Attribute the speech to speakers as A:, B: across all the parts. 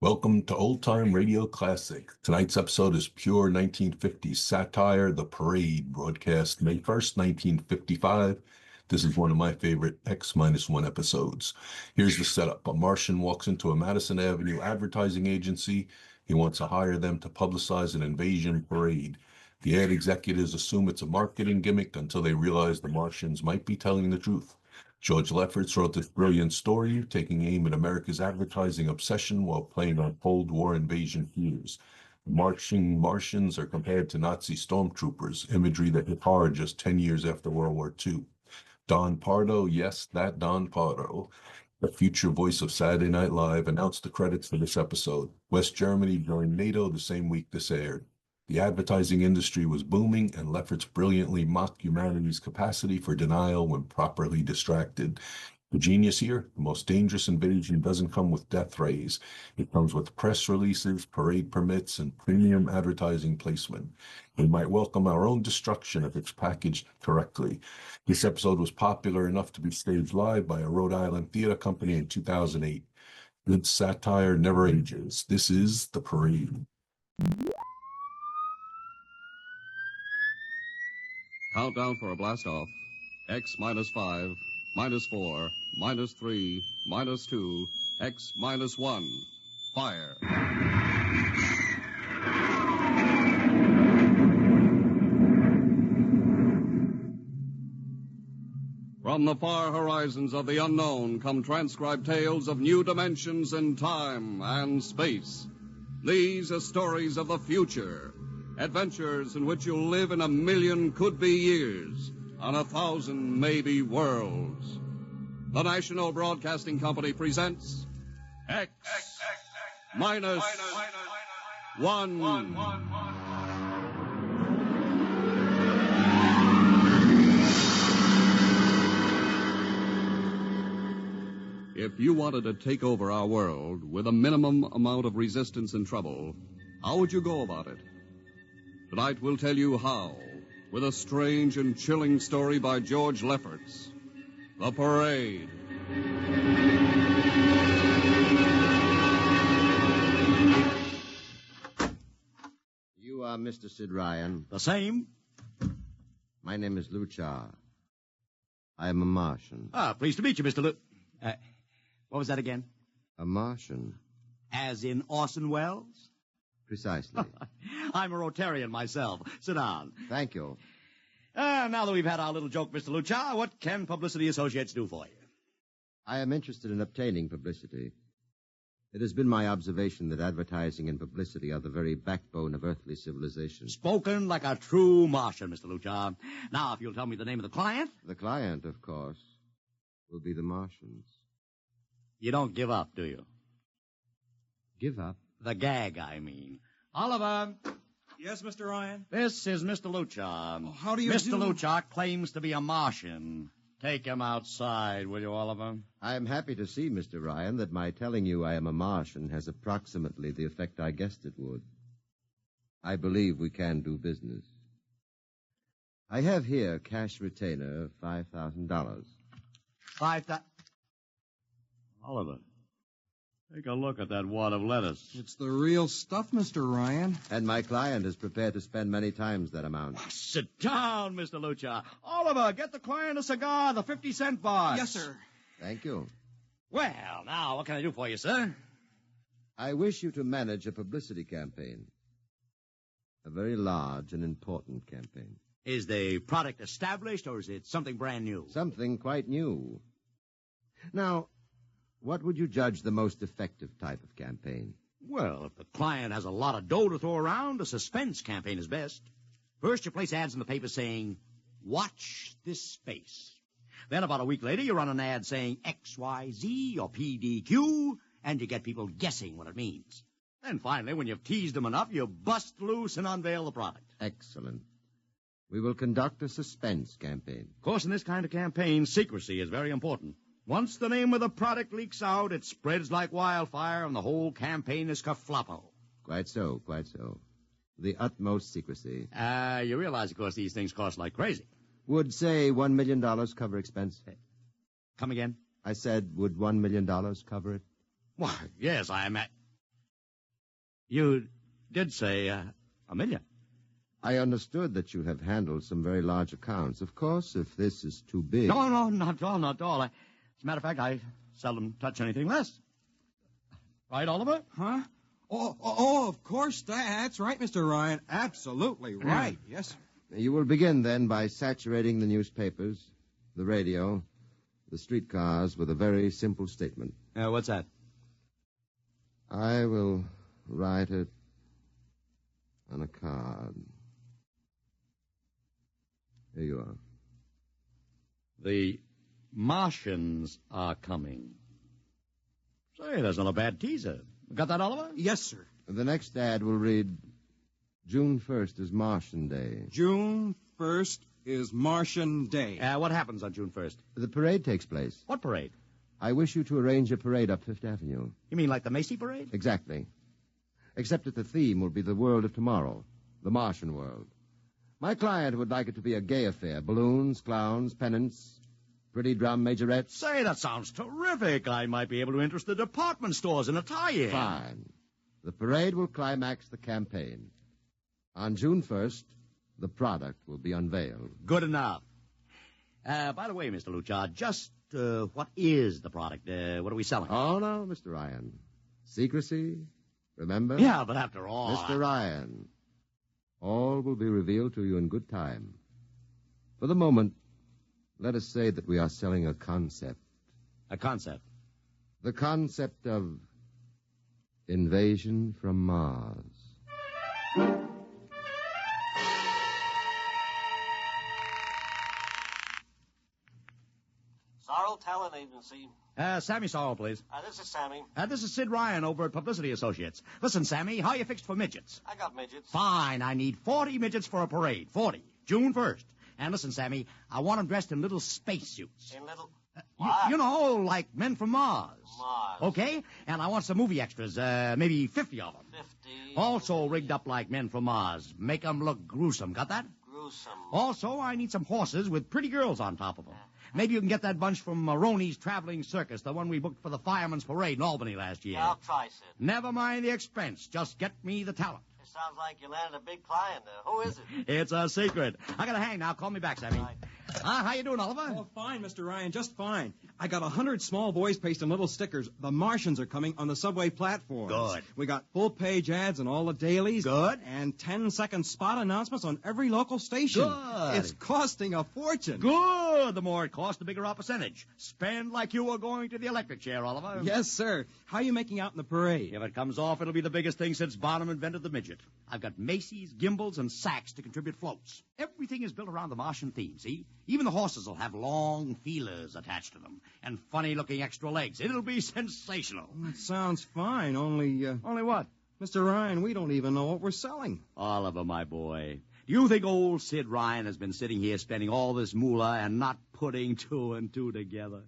A: Welcome to Old Time Radio Classic. Tonight's episode is pure 1950s satire, The Parade, broadcast May 1st, 1955. This is one of my favorite X-1 episodes. Here's the setup. A Martian walks into a Madison Avenue advertising agency. He wants to hire them to publicize an invasion parade. The ad executives assume it's a marketing gimmick until they realize the Martians might be telling the truth. George Lefferts wrote this brilliant story, taking aim at America's advertising obsession while playing on Cold War invasion fears. The marching Martians are compared to Nazi stormtroopers, imagery that hit hard just 10 years after World War II. Don Pardo, yes, that Don Pardo, the future voice of Saturday Night Live, announced the credits for this episode. West Germany joined NATO the same week this aired. The advertising industry was booming, and Lefferts brilliantly mocked humanity's capacity for denial when properly distracted. The genius here, the most dangerous invasion doesn't come with death rays. It comes with press releases, parade permits, and premium advertising placement. We might welcome our own destruction if it's packaged correctly. This episode was popular enough to be staged live by a Rhode Island theater company in 2008. Good satire never ages. This is The Parade.
B: Countdown for a blast-off. X minus 5, minus 4, minus 3, minus 2, X minus 1. Fire. From the far horizons of the unknown come transcribed tales of new dimensions in time and space. These are stories of the future. Adventures in which you'll live in 1,000,000 could-be years, on 1,000 maybe worlds. The National Broadcasting Company presents X minus 1. If you wanted to take over our world with a minimum amount of resistance and trouble, how would you go about it? Tonight we'll tell you how, with a strange and chilling story by George Lefferts. The Parade.
C: You are Mr. Sid Ryan.
D: The same.
C: My name is Luchar. I am a Martian.
D: Pleased to meet you, Mr. What was that again?
C: A Martian.
D: As in Orson Welles?
C: Precisely.
D: I'm a Rotarian myself. Sit down.
C: Thank you.
D: Now that we've had our little joke, Mr. Luchar, what can Publicity Associates do for you?
C: I am interested in obtaining publicity. It has been my observation that advertising and publicity are the very backbone of earthly civilization.
D: Spoken like a true Martian, Mr. Luchar. Now, if you'll tell me the name of the client.
C: The client, of course, will be the Martians.
D: You don't give up, do you?
C: Give up?
D: The gag, I mean. Oliver.
E: Yes, Mr. Ryan?
D: This is Mr. Luchar.
E: Oh, how do you
D: Mr.
E: do?
D: Luchar claims to be a Martian. Take him outside, will you, Oliver?
C: I am happy to see, Mr. Ryan, that my telling you I am a Martian has approximately the effect I guessed it would. I believe we can do business. I have here cash retainer of $5,000.
D: Oliver, take a look at that wad of lettuce.
E: It's the real stuff, Mr. Ryan.
C: And my client is prepared to spend many times that amount.
D: Sit down, Mr. Luchar. Oliver, get the client a cigar, the 50-cent box.
E: Yes, sir.
C: Thank you.
D: Well, now, what can I do for you, sir?
C: I wish you to manage a publicity campaign. A very large and important campaign.
D: Is the product established, or is it something brand new?
C: Something quite new. Now, what would you judge the most effective type of campaign?
D: Well, if the client has a lot of dough to throw around, a suspense campaign is best. First, you place ads in the paper saying, watch this space. Then about a week later, you run an ad saying XYZ or PDQ, and you get people guessing what it means. Then finally, when you've teased them enough, you bust loose and unveil the product.
C: Excellent. We will conduct a suspense campaign.
D: Of course, in this kind of campaign, secrecy is very important. Once the name of the product leaks out, it spreads like wildfire, and the whole campaign is kerfloppo.
C: Quite so, quite so. The utmost secrecy.
D: You realize, of course, these things cost like crazy.
C: Would, say, $1 million cover expense?
D: Come again?
C: I said, would $1 million cover it?
D: Why, yes, I am at... You did say $1 million.
C: I understood that you have handled some very large accounts. Of course, if this is too big...
D: No, not at all, not at all. As a matter of fact, I seldom touch anything less. Right, Oliver?
E: Huh? Oh, of course. That's right, Mr. Ryan. Absolutely right. Yes, sir.
C: You will begin, then, by saturating the newspapers, the radio, the streetcars with a very simple statement.
D: What's that?
C: I will write it on a card. Here you are.
D: The Martians are coming. Say, that's not a bad teaser. Got that, Oliver?
E: Yes, sir.
C: The next ad will read, June 1st is Martian Day.
E: June 1st is Martian Day.
D: What happens on June 1st?
C: The parade takes place.
D: What parade?
C: I wish you to arrange a parade up Fifth Avenue.
D: You mean like the Macy parade?
C: Exactly. Except that the theme will be the world of tomorrow, the Martian world. My client would like it to be a gay affair. Balloons, clowns, pennants, pretty drum majorettes.
D: Say, that sounds terrific. I might be able to interest the department stores in a tie-in.
C: Fine. The parade will climax the campaign. On June 1st, the product will be unveiled.
D: Good enough. By the way, Mr. Luchard, just what is the product? What are we selling?
C: Oh, no, Mr. Ryan. Secrecy, remember?
D: Yeah, but after all...
C: Mr. Ryan, all will be revealed to you in good time. For the moment, let us say that we are selling a concept.
D: A concept?
C: The concept of invasion from Mars.
F: Sorrel Talent Agency.
D: Sammy Sorrell, please.
F: This is Sammy.
D: This is Sid Ryan over at Publicity Associates. Listen, Sammy, how you fixed for midgets?
F: I got midgets.
D: Fine, I need 40 midgets for a parade. 40. June 1st. And listen, Sammy, I want them dressed in little spacesuits.
F: In little...
D: You know, like men from Mars.
F: Mars.
D: Okay? And I want some movie extras, maybe 50 of them.
F: 50.
D: Also rigged up like men from Mars. Make them look gruesome. Got that?
F: Gruesome.
D: Also, I need some horses with pretty girls on top of them. Maybe you can get that bunch from Maroney's Traveling Circus, the one we booked for the Fireman's Parade in Albany last year.
F: I'll try, Sid.
D: Never mind the expense. Just get me the talent.
F: It sounds like you landed a big client. Who is it?
D: It's a secret. I gotta hang now. Call me back, Sammy.
F: Right.
D: How you doing, Oliver?
E: Oh, fine, Mr. Ryan, just fine. I got 100 small boys pasting little stickers. The Martians are coming on the subway platforms.
D: Good.
E: We got full-page ads in all the dailies.
D: Good.
E: And 10-second spot announcements on every local station.
D: Good.
E: It's costing a fortune.
D: Good. The more it costs, the bigger our percentage. Spend like you were going to the electric chair, Oliver.
E: Yes, sir. How are you making out in the parade?
D: If it comes off, it'll be the biggest thing since Barnum invented the midget. I've got Macy's, gimbals, and sacks to contribute floats. Everything is built around the Martian theme, see? Even the horses will have long feelers attached to them and funny-looking extra legs. It'll be sensational.
E: That sounds fine, only...
D: Only what?
E: Mr. Ryan, we don't even know what we're selling.
D: Oliver, my boy, do you think old Sid Ryan has been sitting here spending all this moolah and not putting two and two together?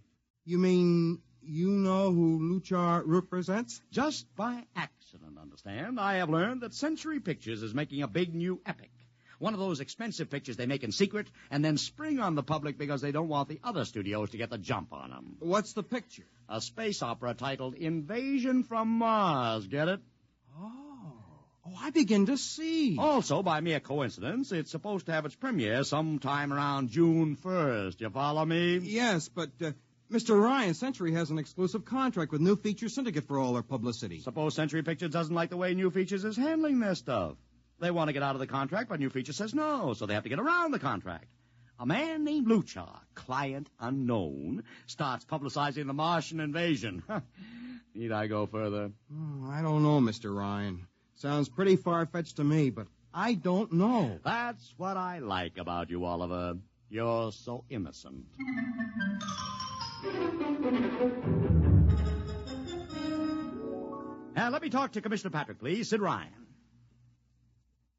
E: You mean you know who Luchar represents?
D: Just by accident, understand? I have learned that Century Pictures is making a big new epic. One of those expensive pictures they make in secret and then spring on the public because they don't want the other studios to get the jump on them.
E: What's the picture?
D: A space opera titled Invasion from Mars. Get it?
E: Oh, I begin to see.
D: Also, by mere coincidence, it's supposed to have its premiere sometime around June 1st. You follow me?
E: Yes, but Mr. Ryan, Century has an exclusive contract with New Feature Syndicate for all their publicity.
D: Suppose Century Pictures doesn't like the way New Features is handling their stuff. They want to get out of the contract, but New Feature says no, so they have to get around the contract. A man named Luchar, client unknown, starts publicizing the Martian invasion. Need I go further?
E: Oh, I don't know, Mr. Ryan. Sounds pretty far-fetched to me, but I don't know.
D: That's what I like about you, Oliver. You're so innocent. Now, let me talk to Commissioner Patrick, please. Sid Ryan.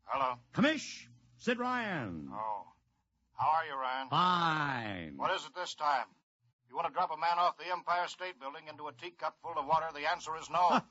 G: Hello.
D: Commish, Sid Ryan.
G: Oh. How are you, Ryan?
D: Fine.
G: What is it this time? You want to drop a man off the Empire State Building into a teacup full of water? The answer is no.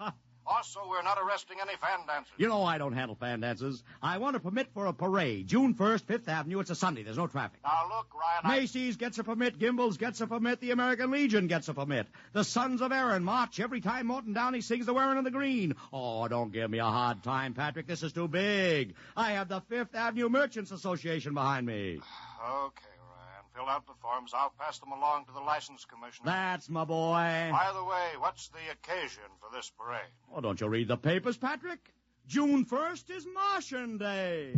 G: Also, we're not arresting any fan dancers.
D: You know I don't handle fan dances. I want a permit for a parade. June 1st, 5th Avenue. It's a Sunday. There's no traffic.
G: Now, look, Ryan,
D: Macy's gets a permit. Gimbel's gets a permit. The American Legion gets a permit. The Sons of Erin march every time Morton Downey sings the Wearing of the Green. Oh, don't give me a hard time, Patrick. This is too big. I have the 5th Avenue Merchants Association behind me.
G: Okay, Ryan. Fill out the forms. I'll pass them along to the license commissioner.
D: That's my boy.
G: By the way, what's the occasion for this parade?
D: Oh, don't you read the papers, Patrick? June 1st is Martian Day.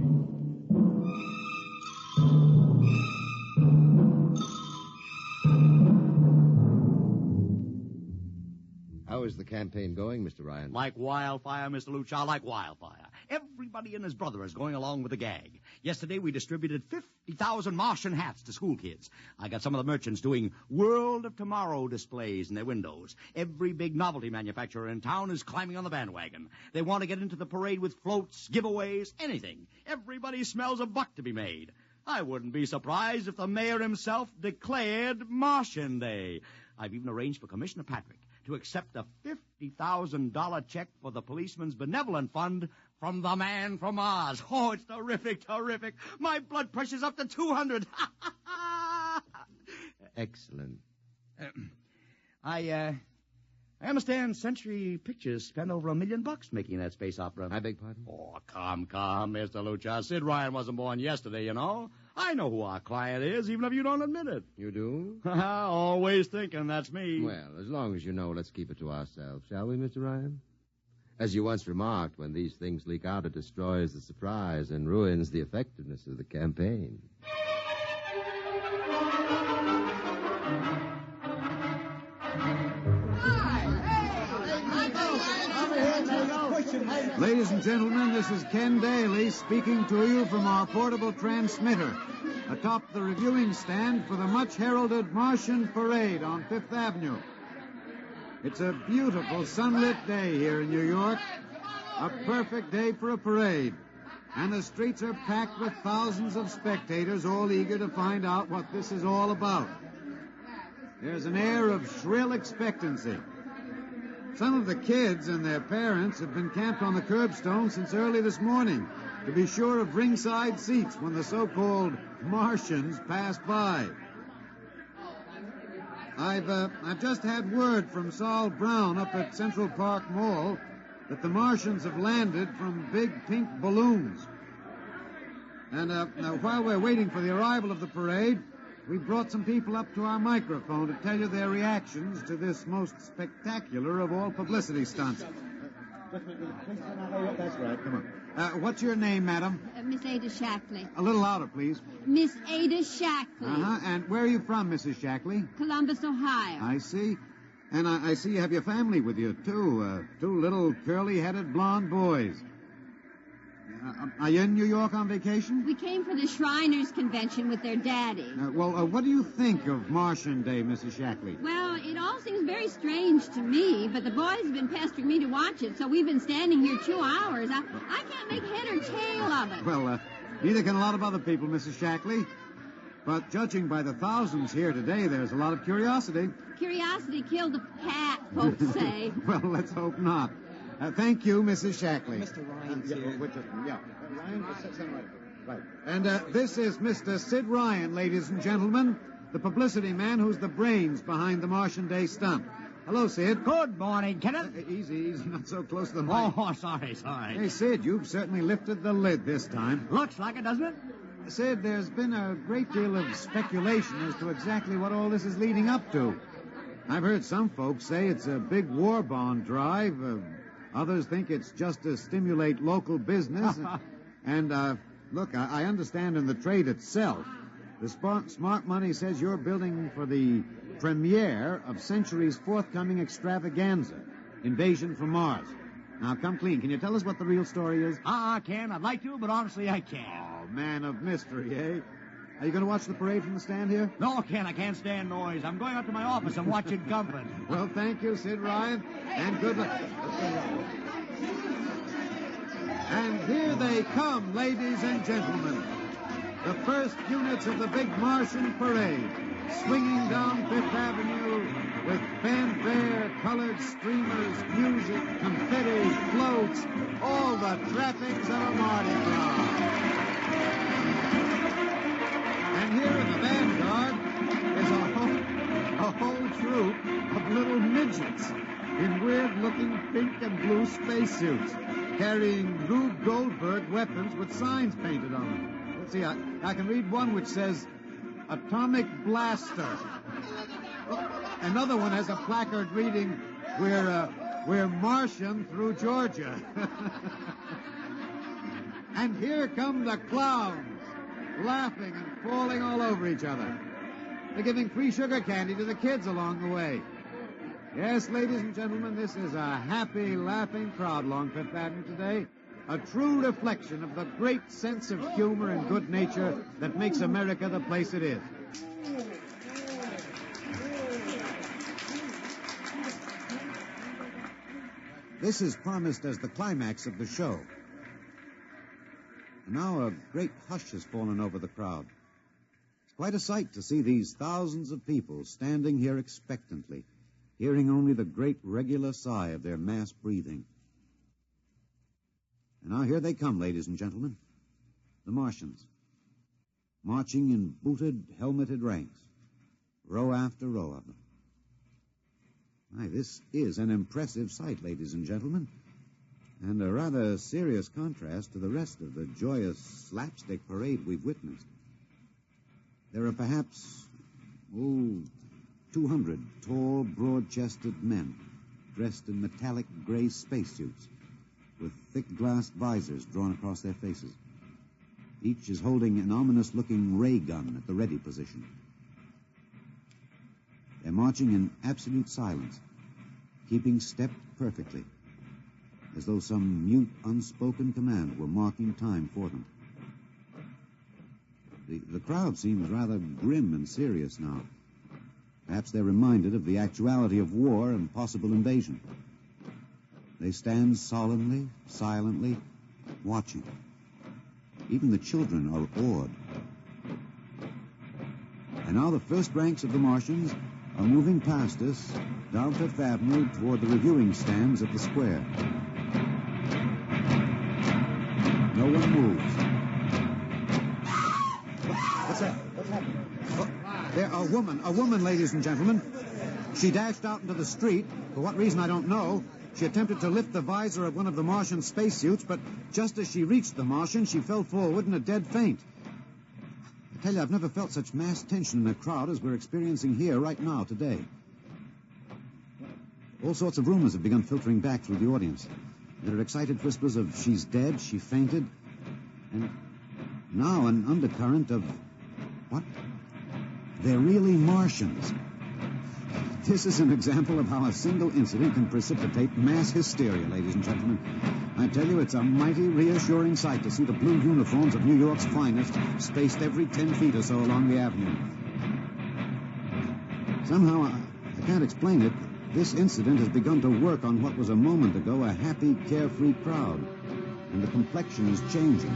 C: How is the campaign going, Mr. Ryan?
D: Like wildfire, Mr. Luchar, like wildfire. Everybody and his brother is going along with the gag. Yesterday we distributed 50,000 Martian hats to school kids. I got some of the merchants doing World of Tomorrow displays in their windows. Every big novelty manufacturer in town is climbing on the bandwagon. They want to get into the parade with floats, giveaways, anything. Everybody smells a buck to be made. I wouldn't be surprised if the mayor himself declared Martian Day. I've even arranged for Commissioner Patrick to accept a $50,000 check for the Policeman's Benevolent Fund from the man from Mars. Oh, it's terrific, terrific. My blood pressure's up to 200.
C: Excellent.
D: I understand Century Pictures spent over $1 million making that space opera.
C: I beg pardon?
D: Oh, come, Mr. Lucha. Sid Ryan wasn't born yesterday, you know. I know who our client is, even if you don't admit it.
C: You do?
D: Always thinking that's me.
C: Well, as long as you know, let's keep it to ourselves, shall we, Mr. Ryan? As you once remarked, when these things leak out, it destroys the surprise and ruins the effectiveness of the campaign.
H: Ladies and gentlemen, this is Ken Daly speaking to you from our portable transmitter atop the reviewing stand for the much-heralded Martian Parade on Fifth Avenue. It's a beautiful sunlit day here in New York, a perfect day for a parade, and the streets are packed with thousands of spectators all eager to find out what this is all about. There's an air of shrill expectancy. Some of the kids and their parents have been camped on the curbstone since early this morning to be sure of ringside seats when the so-called Martians pass by. I've just had word from Sol Brown up at Central Park Mall that the Martians have landed from big pink balloons. And now, while we're waiting for the arrival of the parade, we brought some people up to our microphone to tell you their reactions to this most spectacular of all publicity stunts. That's right, come on. What's your name, madam?
I: Miss Ada Shackley.
H: A little louder, please.
I: Miss Ada Shackley.
H: Uh-huh. And where are you from, Mrs. Shackley?
I: Columbus, Ohio.
H: I see. And I see you have your family with you, too. Two little curly-headed blonde boys. Are you in New York on vacation?
I: We came for the Shriners Convention with their daddy.
H: What do you think of Martian Day, Mrs. Shackley?
I: Well, it all seems very strange to me, but the boys have been pestering me to watch it, so we've been standing here 2 hours. I can't make head or tail of it.
H: Well, neither can a lot of other people, Mrs. Shackley. But judging by the thousands here today, there's a lot of curiosity.
I: Curiosity killed the cat, folks say.
H: Well, let's hope not. Thank you, Mrs. Shackley.
E: Mr. Ryan's here.
H: Ryan, right. And this is Mr. Sid Ryan, ladies and gentlemen, the publicity man who's the brains behind the Martian Day stunt. Hello, Sid.
D: Good morning, Kenneth.
H: Easy, not so close to the mic.
D: Oh, sorry.
H: Hey, Sid, you've certainly lifted the lid this time.
D: Looks like it, doesn't it?
H: Sid, there's been a great deal of speculation as to exactly what all this is leading up to. I've heard some folks say it's a big war bond drive. Others think it's just to stimulate local business. And, look, I understand in the trade itself, the smart money says you're building for the premiere of Century's forthcoming extravaganza, Invasion from Mars. Now, come clean. Can you tell us what the real story is?
D: I can. I'd like to, but honestly, I can't.
H: Oh, man of mystery, eh? Are you going to watch the parade from the stand here?
D: No, Ken, I can't stand noise. I'm going up to my office and watching comfort.
H: Well, thank you, Sid Ryan, and good luck. And here they come, ladies and gentlemen. The first units of the big Martian parade, swinging down Fifth Avenue with fanfare, colored streamers, music, confetti, floats, all the trappings of a Mardi Gras. And here in the vanguard is a whole troop of little midgets in weird-looking pink and blue spacesuits, carrying Rube Goldberg weapons with signs painted on them. Let's see, I can read one which says, Atomic Blaster. Another one has a placard reading, We're Martian through Georgia. And here come the clowns, laughing and falling all over each other. They're giving free sugar candy to the kids along the way. Yes, ladies and gentlemen, this is a happy, laughing crowd along Fifth Avenue today. A true reflection of the great sense of humor and good nature that makes America the place it is. This is promised as the climax of the show. And now a great hush has fallen over the crowd. It's quite a sight to see these thousands of people standing here expectantly, hearing only the great regular sigh of their mass breathing. And now here they come, ladies and gentlemen, the Martians, marching in booted, helmeted ranks, row after row of them. Why, this is an impressive sight, ladies and gentlemen, and a rather serious contrast to the rest of the joyous slapstick parade we've witnessed. There are perhaps, 200 tall, broad-chested men dressed in metallic gray spacesuits with thick glass visors drawn across their faces. Each is holding an ominous-looking ray gun at the ready position. They're marching in absolute silence, keeping step perfectly, as though some mute, unspoken command were marking time for them. The crowd seems rather grim and serious now. Perhaps they're reminded of the actuality of war and possible invasion. They stand solemnly, silently, watching. Even the children are awed. And now the first ranks of the Martians are moving past us down Fifth Avenue toward the reviewing stands at the square. No one moves. What's that? What's happening? Oh, there, a woman, ladies and gentlemen. She dashed out into the street. For what reason, I don't know. She attempted to lift the visor of one of the Martian spacesuits, but just as she reached the Martian, she fell forward in a dead faint. I tell you, I've never felt such mass tension in a crowd as we're experiencing here right now, today. All sorts of rumors have begun filtering back through the audience. There are excited whispers of, she's dead, she fainted, and now an undercurrent of, what? They're really Martians. This is an example of how a single incident can precipitate mass hysteria, ladies and gentlemen. I tell you, it's a mighty reassuring sight to see the blue uniforms of New York's finest spaced every 10 feet or so along the avenue. Somehow, I can't explain it, this incident has begun to work on what was a moment ago a happy, carefree crowd, and the complexion is changing.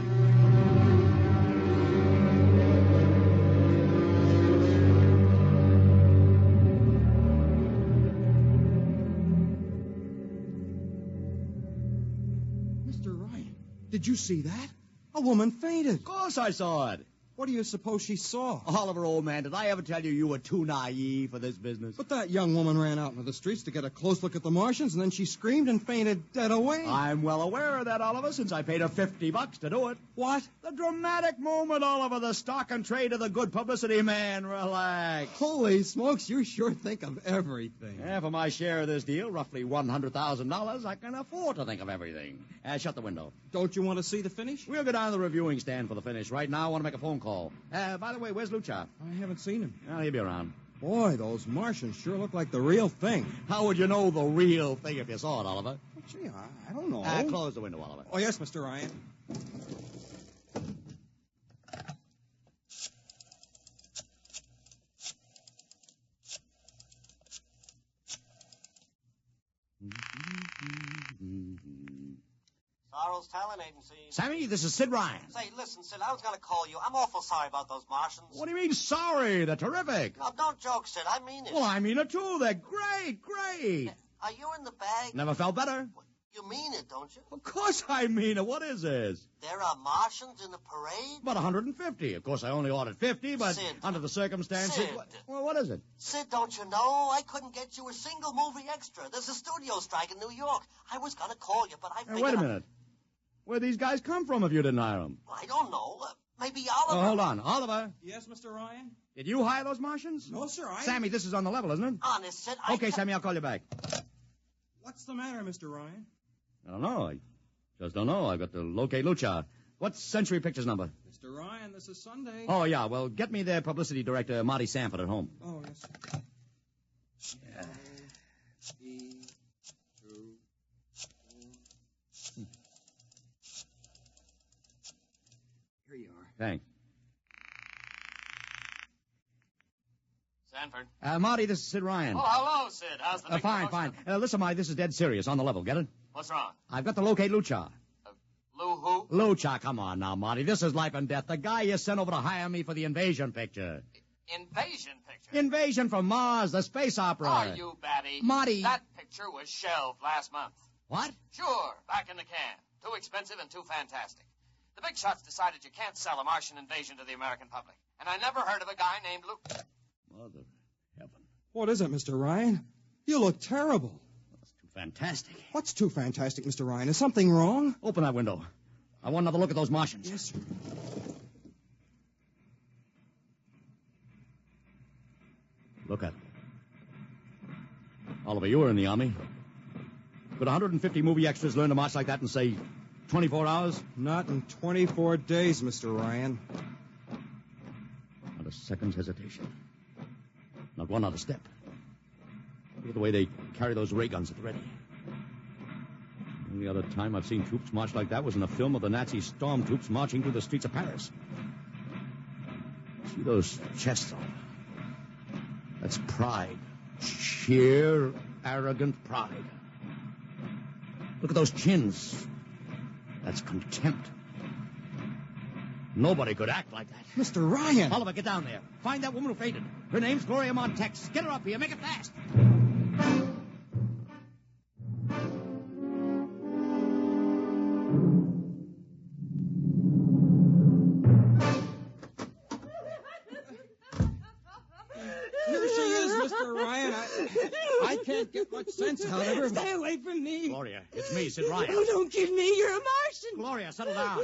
E: Did you see that? A woman fainted.
D: Of course I saw it.
E: What do you suppose she saw?
D: Oliver, old man, did I ever tell you were too naive for this business?
E: But that young woman ran out into the streets to get a close look at the Martians, and then she screamed and fainted dead away.
D: I'm well aware of that, Oliver, since I paid her $50 to do it.
E: What?
D: The dramatic moment, Oliver, the stock and trade of the good publicity, man. Relax.
E: Holy smokes, you sure think of everything.
D: Yeah, for my share of this deal, roughly $100,000, I can afford to think of everything. Shut the window.
E: Don't you want to see the finish?
D: We'll go down to the reviewing stand for the finish. Right now, I want to make a phone call. By the way, where's Lucha?
E: I haven't seen him.
D: Well, he'll be around.
E: Boy, those Martians sure look like the real thing.
D: How would you know the real thing if you saw it, Oliver?
E: Well, gee, I don't know.
D: Close the window, Oliver.
E: Oh, yes, Mr. Ryan.
F: Sorrel's talent agency.
D: Sammy, this is Sid Ryan.
F: Say, listen, Sid, I was going to call you. I'm awful sorry about those Martians.
D: What do you mean, sorry? They're terrific.
F: No, don't joke, Sid. I mean it.
D: Well, I mean it, too. They're great, great.
F: Are you in the bag?
D: Never felt better.
F: You mean it, don't you?
D: Of course I mean it. What is this?
F: There are Martians in the parade?
D: About 150. Of course, I only ordered 50, but
F: Sid.
D: under the circumstances...
F: Sid.
D: Well, what is it?
F: Sid, don't you know? I couldn't get you a single movie extra. There's a studio strike in New York. I was going to call you, but I figured...
D: Wait a minute. Where'd these guys come from if you didn't hire them?
F: I don't know. Maybe Oliver...
D: Oh, hold on. Oliver,
E: Yes, Mr. Ryan?
D: did you hire those Martians?
E: No, sir,
D: Sammy, this is on the level, isn't it?
F: Honest, Sid,
D: Okay, Sammy, I'll call you back.
E: What's the matter, Mr. Ryan?
D: I don't know. I just don't know. I've got to locate Lucha. What's Century Pictures number?
E: Mr. Ryan, this is Sunday.
D: Oh, yeah. Well, get me their publicity director, Marty Sanford, at home.
E: Oh, yes, sir.
D: Yeah.
E: Here you are.
D: Thanks.
F: Sanford.
D: Marty, this is Sid Ryan.
F: Oh, hello, Sid. How's the big
D: Fine,
F: promotion?
D: fine. Listen, Marty, this is dead serious. On the level. Get it?
F: What's wrong?
D: I've got to locate Lucha.
F: Lou who?
D: Lucha, come on now, Marty. This is life and death. The guy you sent over to hire me for the invasion picture.
F: Invasion picture?
D: Invasion from Mars, the space opera.
F: Are you batty?
D: Marty.
F: That picture was shelved last month.
D: What?
F: Sure, back in the can. Too expensive and too fantastic. The big shots decided you can't sell a Martian invasion to the American public. And I never heard of a guy named Lou...
D: Mother heaven.
E: What is it, Mr. Ryan? You look terrible.
D: That's too fantastic.
E: What's too fantastic, Mr. Ryan? Is something wrong?
D: Open that window. I want another look at those Martians.
E: Yes, sir.
D: Look at it. Oliver, you were in the Army. Could 150 movie extras learn to march like that in, say, 24 hours?
E: Not in 24 days, Mr. Ryan.
D: Not a second's hesitation. Not one other step. Look at the way they carry those ray guns at the ready. The only other time I've seen troops march like that was in a film of the Nazi stormtroopers marching through the streets of Paris. See those chests on them? That's pride. Sheer, arrogant pride. Look at those chins. That's contempt. Nobody could act like that.
E: Mr. Ryan!
D: Oliver, get down there. Find that woman who fainted. Her name's Gloria Montex. Get her up here. Make it fast.
E: Here she is, Mr. Ryan. I can't get much sense out of her.
J: Stay away from me.
D: Gloria, it's me, Sid Ryan.
J: Oh, don't kid me. You're a Martian.
D: Gloria, settle down.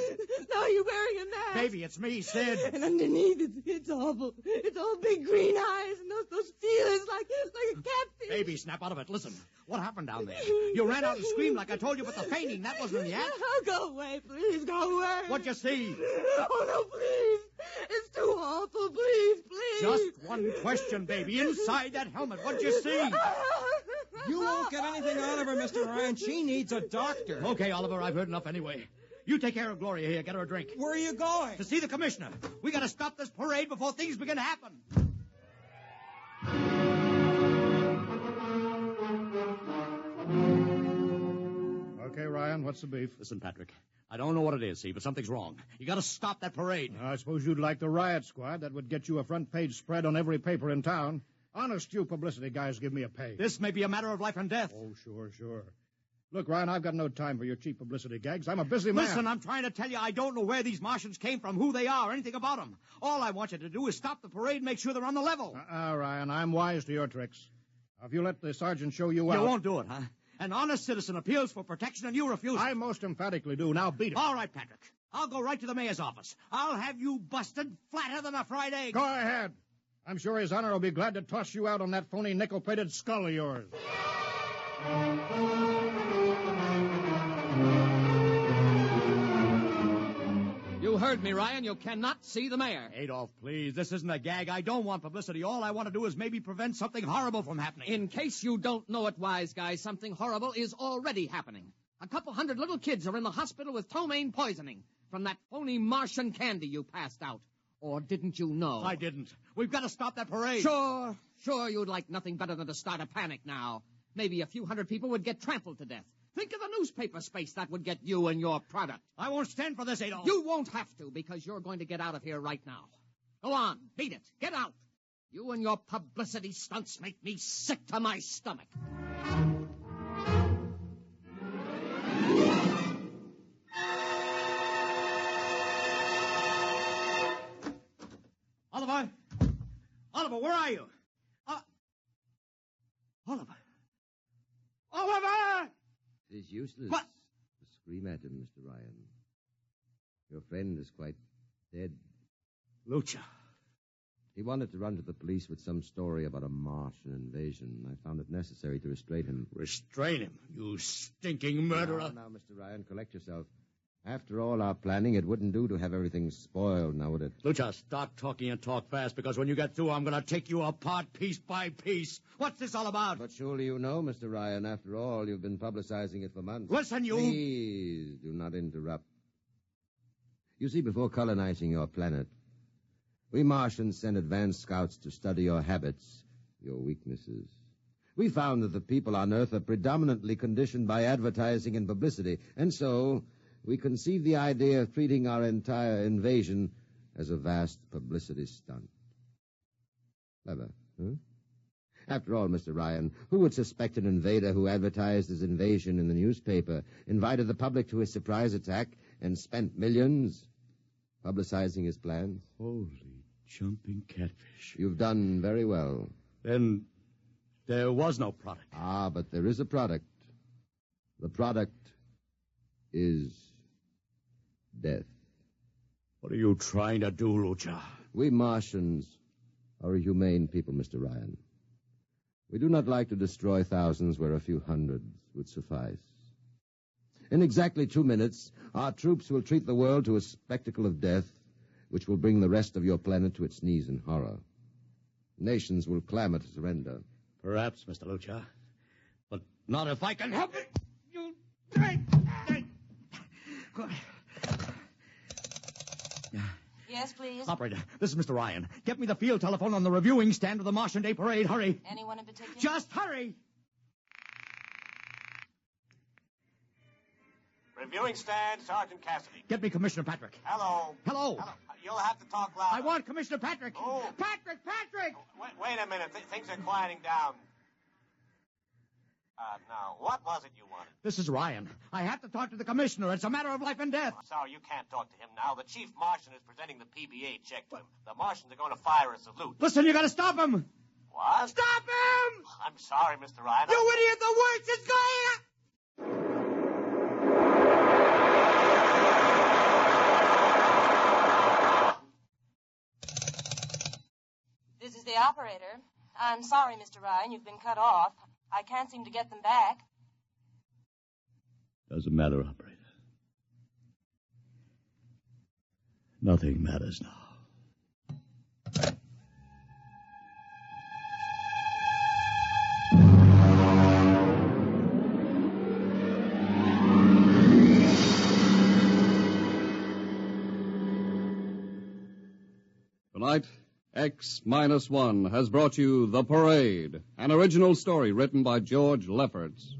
J: No, you're wearing a mask.
D: Baby, it's me, Sid.
J: And underneath, it's awful. It's all big green eyes and those feelers like a catfish.
D: Baby, snap out of it. Listen, what happened down there? You ran out and screamed like I told you, but the fainting, that wasn't in the act.
J: Oh, go away, please. Go away.
D: What'd you see?
J: Oh, no, please. It's too awful. Please, please.
D: Just one question, baby. Inside that helmet, what'd you see?
E: You won't get anything out of her, Mr. Ryan. She needs a doctor.
D: Okay, Oliver, I've heard enough anyway. You take care of Gloria here. Get her a drink.
E: Where are you going?
D: To see the commissioner. We got to stop this parade before things begin to happen.
K: Okay, Ryan, what's the beef?
D: Listen, Patrick, I don't know what it is, see, but something's wrong. You got to stop that parade.
K: I suppose you'd like the riot squad. That would get you a front-page spread on every paper in town. Honest, you publicity guys give me a pay.
D: This may be a matter of life and death.
K: Oh, sure. Look, Ryan, I've got no time for your cheap publicity gags. I'm a busy man.
D: Listen, I'm trying to tell you I don't know where these Martians came from, who they are, anything about them. All I want you to do is stop the parade and make sure they're on the level.
K: Ryan, I'm wise to your tricks. If you let the sergeant show you out...
D: You won't do it, huh? An honest citizen appeals for protection and you refuse.
K: I most emphatically do. Now beat it.
D: All right, Patrick. I'll go right to the mayor's office. I'll have you busted flatter than a fried egg.
K: Go ahead. I'm sure His Honor will be glad to toss you out on that phony nickel-plated skull of yours.
L: You heard me, Ryan. You cannot see the mayor.
D: Adolf, please. This isn't a gag. I don't want publicity. All I want to do is maybe prevent something horrible from happening.
L: In case you don't know it, wise guy, something horrible is already happening. A couple hundred little kids are in the hospital with ptomaine poisoning from that phony Martian candy you passed out. Or didn't you know?
D: I didn't. We've got to stop that parade.
L: Sure, you'd like nothing better than to start a panic now. Maybe a few hundred people would get trampled to death. Think of the newspaper space that would get you and your product.
D: I won't stand for this, Adolf.
L: You won't have to, because you're going to get out of here right now. Go on, beat it. Get out. You and your publicity stunts make me sick to my stomach.
D: Oliver! Oliver, where are you? Oliver! Oliver!
C: It is useless
D: What?
C: to scream at him, Mr. Ryan. Your friend is quite dead.
D: Lucha.
C: He wanted to run to the police with some story about a Martian invasion. I found it necessary to restrain him.
D: Restrain him, you stinking murderer.
C: Now, Mr. Ryan, collect yourself. After all our planning, it wouldn't do to have everything spoiled, now would it?
D: Lucha, stop talking and talk fast, because when you get through, I'm going to take you apart piece by piece. What's this all about?
C: But surely you know, Mr. Ryan. After all, you've been publicizing it for months.
D: Listen, you...
C: Please, do not interrupt. You see, before colonizing your planet, we Martians sent advanced scouts to study your habits, your weaknesses. We found that the people on Earth are predominantly conditioned by advertising and publicity, and so we conceived the idea of treating our entire invasion as a vast publicity stunt. Clever, huh? After all, Mr. Ryan, who would suspect an invader who advertised his invasion in the newspaper, invited the public to his surprise attack, and spent millions publicizing his plans?
D: Holy jumping catfish.
C: You've done very well.
D: Then there was no product.
C: Ah, but there is a product. The product is death.
D: What are you trying to do, Lucha?
C: We Martians are a humane people, Mr. Ryan. We do not like to destroy thousands where a few hundreds would suffice. In exactly 2 minutes, our troops will treat the world to a spectacle of death, which will bring the rest of your planet to its knees in horror. Nations will clamor to surrender.
D: Perhaps, Mr. Lucha, but not if I can help it. You... Good.
M: Yes, please.
D: Operator, this is Mr. Ryan. Get me the field telephone on the reviewing stand of the Martian Day Parade. Hurry.
M: Anyone in particular?
D: Just hurry.
F: Reviewing stand, Sergeant Cassidy.
D: Get me Commissioner Patrick.
F: Hello.
D: Hello.
F: You'll have to talk louder.
D: I want Commissioner Patrick.
F: Oh.
D: Patrick!
F: Wait a minute. Things are quieting down. Now, what was it you wanted?
D: This is Ryan. I have to talk to the commissioner. It's a matter of life and death.
F: Sorry, you can't talk to him now. The chief Martian is presenting the PBA check to him. The Martians are going to fire a salute.
D: Listen, you got to stop him.
F: What?
D: Stop him!
F: I'm sorry, Mr. Ryan.
D: You idiot! The works is going.
M: This is the operator. I'm sorry, Mr. Ryan. You've been cut off. I can't seem to get them back.
D: Doesn't matter, operator. Nothing matters now.
B: Tonight, X-1 has brought you The Parade, an original story written by George Lefferts.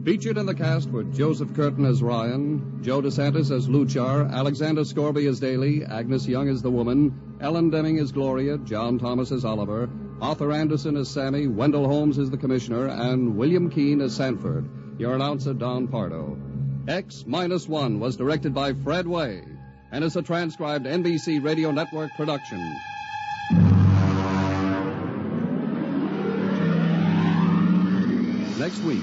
B: Featured in the cast were Joseph Curtin as Ryan, Joe DeSantis as Luchar, Alexander Scorby as Daly, Agnes Young as the woman, Ellen Deming as Gloria, John Thomas as Oliver, Arthur Anderson as Sammy, Wendell Holmes as the Commissioner, and William Keene as Sanford. Your announcer, Don Pardo. X-1 was directed by Fred Way and is a transcribed NBC Radio Network production. Next week,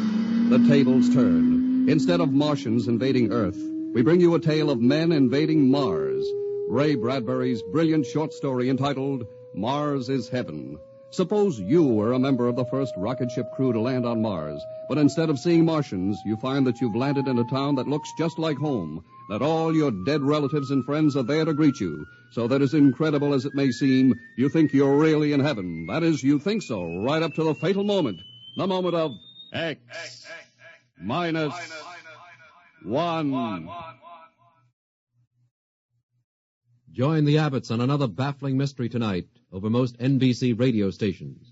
B: the tables turn. Instead of Martians invading Earth, we bring you a tale of men invading Mars. Ray Bradbury's brilliant short story entitled Mars is Heaven. Suppose you were a member of the first rocket ship crew to land on Mars, but instead of seeing Martians, you find that you've landed in a town that looks just like home, that all your dead relatives and friends are there to greet you, so that as incredible as it may seem, you think you're really in heaven. That is, you think so, right up to the fatal moment, the moment of X-1.
N: Join the Abbotts on another baffling mystery tonight over most NBC radio stations.